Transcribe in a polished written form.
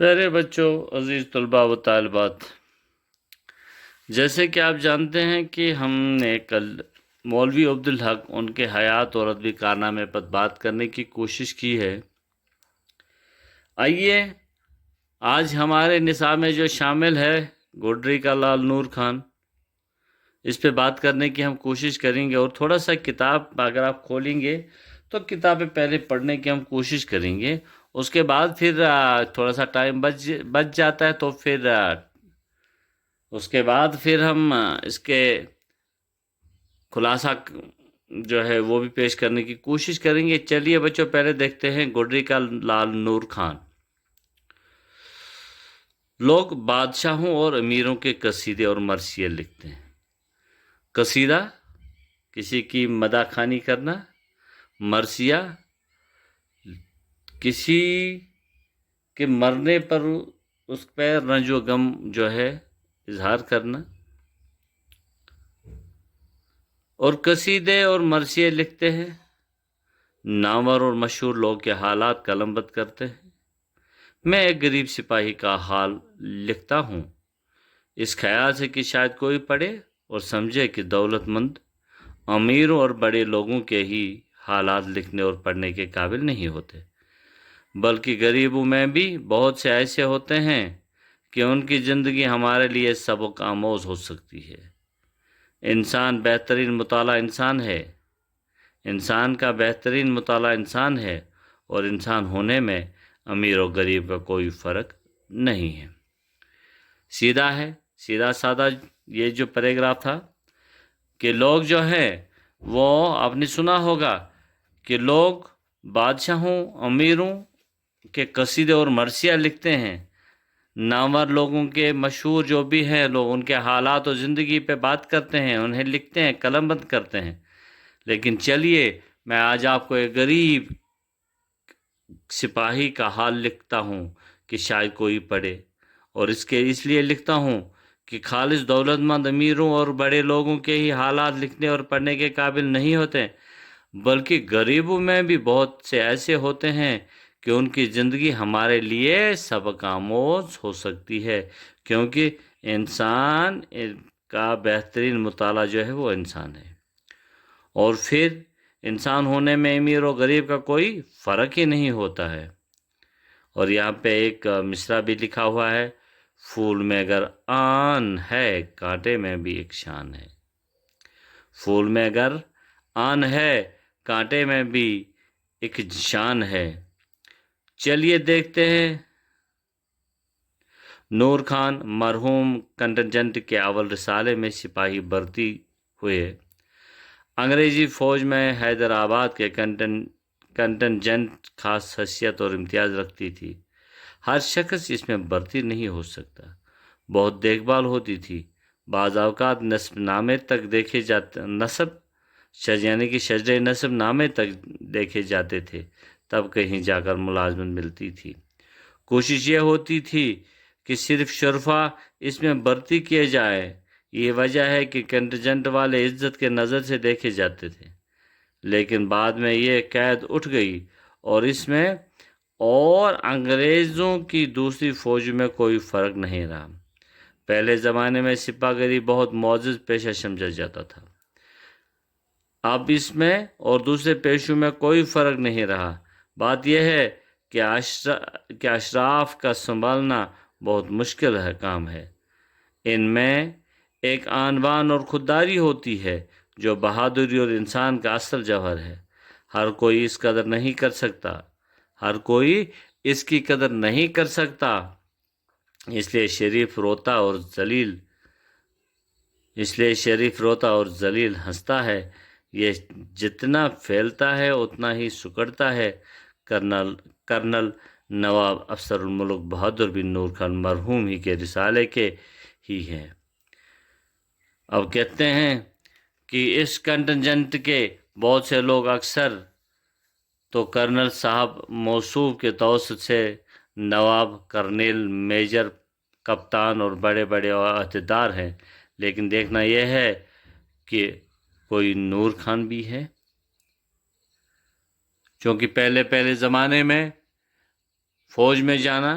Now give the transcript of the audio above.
پیارے بچوں، عزیز طلباء و طالبات، جیسے کہ آپ جانتے ہیں کہ ہم نے کل مولوی عبدالحق ان کے حیات اور ادبی کارنامے پر بات کرنے کی کوشش کی ہے۔ آئیے آج ہمارے نصاب میں جو شامل ہے گوڈری کا لال نور خان، اس پہ بات کرنے کی ہم کوشش کریں گے، اور تھوڑا سا کتاب اگر آپ کھولیں گے تو کتابیں پہلے پڑھنے کی ہم کوشش کریں گے، اس کے بعد پھر تھوڑا سا ٹائم بچ جاتا ہے تو پھر اس کے بعد پھر ہم اس کے خلاصہ جو ہے وہ بھی پیش کرنے کی کوشش کریں گے۔ چلیے بچوں، پہلے دیکھتے ہیں گوڈری کا لال نور خان۔ لوگ بادشاہوں اور امیروں کے قصیدے اور مرثیے لکھتے ہیں۔ قصیدہ کسی کی مدح خوانی کرنا، مرثیہ کسی کے مرنے پر اس پہ رنج و غم جو ہے اظہار کرنا، اور قصیدے اور مرثیے لکھتے ہیں۔ نامور اور مشہور لوگ کے حالات قلم بند کرتے ہیں۔ میں ایک غریب سپاہی کا حال لکھتا ہوں، اس خیال سے کہ شاید کوئی پڑھے اور سمجھے کہ دولت مند، امیروں اور بڑے لوگوں کے ہی حالات لکھنے اور پڑھنے کے قابل نہیں ہوتے، بلکہ غریبوں میں بھی بہت سے ایسے ہوتے ہیں کہ ان کی زندگی ہمارے لیے سبق آموز ہو سکتی ہے۔ انسان بہترین مطالعہ انسان ہے، انسان کا بہترین مطالعہ انسان ہے، اور انسان ہونے میں امیر و غریب کا کوئی فرق نہیں ہے۔ سیدھا ہے، سیدھا سادہ یہ جو پیراگراف تھا کہ لوگ جو ہیں وہ آپ نے سنا ہوگا کہ لوگ بادشاہوں، امیروں کے قصیدے اور مرثیہ لکھتے ہیں۔ نامور لوگوں کے مشہور جو بھی ہیں لوگ، ان کے حالات و زندگی پہ بات کرتے ہیں، انہیں لکھتے ہیں، قلم بند کرتے ہیں۔ لیکن چلیے میں آج آپ کو ایک غریب سپاہی کا حال لکھتا ہوں کہ شاید کوئی پڑھے، اور اس لیے لکھتا ہوں کہ خالص دولت مند امیروں اور بڑے لوگوں کے ہی حالات لکھنے اور پڑھنے کے قابل نہیں ہوتے، بلکہ غریبوں میں بھی بہت سے ایسے ہوتے ہیں کہ ان کی زندگی ہمارے لیے سبق آموز ہو سکتی ہے، کیونکہ انسان کا بہترین مطالعہ جو ہے وہ انسان ہے، اور پھر انسان ہونے میں امیر و غریب کا کوئی فرق ہی نہیں ہوتا ہے۔ اور یہاں پہ ایک مصرع بھی لکھا ہوا ہے، پھول میں اگر آن ہے کانٹے میں بھی ایک شان ہے۔ پھول میں اگر آن ہے کانٹے میں بھی ایک شان ہے۔ چلیے دیکھتے ہیں۔ نور خان مرحوم کنٹنجنٹ کے اول رسالے میں سپاہی بھرتی ہوئے۔ انگریزی فوج میں حیدرآباد کے کنٹنجنٹ خاص حیثیت اور امتیاز رکھتی تھی۔ ہر شخص اس میں بھرتی نہیں ہو سکتا۔ بہت دیکھ بھال ہوتی تھی۔ بعض اوقات نصب نامے تک دیکھے جاتے، یعنی کہ شجرے نصب نامے تک دیکھے جاتے تھے، تب کہیں جا کر ملازمت ملتی تھی۔ کوشش یہ ہوتی تھی کہ صرف شرفا اس میں بھرتی کیے جائے۔ یہ وجہ ہے کہ کنٹنجنٹ والے عزت کے نظر سے دیکھے جاتے تھے، لیکن بعد میں یہ قید اٹھ گئی اور اس میں اور انگریزوں کی دوسری فوج میں کوئی فرق نہیں رہا۔ پہلے زمانے میں سپاہ گری بہت معزز پیشہ سمجھا جاتا تھا، اب اس میں اور دوسرے پیشوں میں کوئی فرق نہیں رہا۔ بات یہ ہے کہ اشراف کا سنبھالنا بہت مشکل کام ہے۔ ان میں ایک آنبان اور خودداری ہوتی ہے جو بہادری اور انسان کا اصل جوہر ہے۔ ہر کوئی اس قدر نہیں کر سکتا، ہر کوئی اس کی قدر نہیں کر سکتا، اس لیے شریف روتا اور ذلیل ہنستا ہے۔ یہ جتنا پھیلتا ہے اتنا ہی سکڑتا ہے۔ کرنل نواب افسر الملک بہادر بن نور خان مرحوم ہی کے رسالے کے ہی ہیں۔ اب کہتے ہیں کہ اس کنٹنجنٹ کے بہت سے لوگ اکثر تو کرنل صاحب موصوف کے توسط سے نواب، کرنیل، میجر، کپتان اور بڑے بڑے عہدیدار ہیں، لیکن دیکھنا یہ ہے کہ کوئی نور خان بھی ہے، چونکہ پہلے زمانے میں فوج میں جانا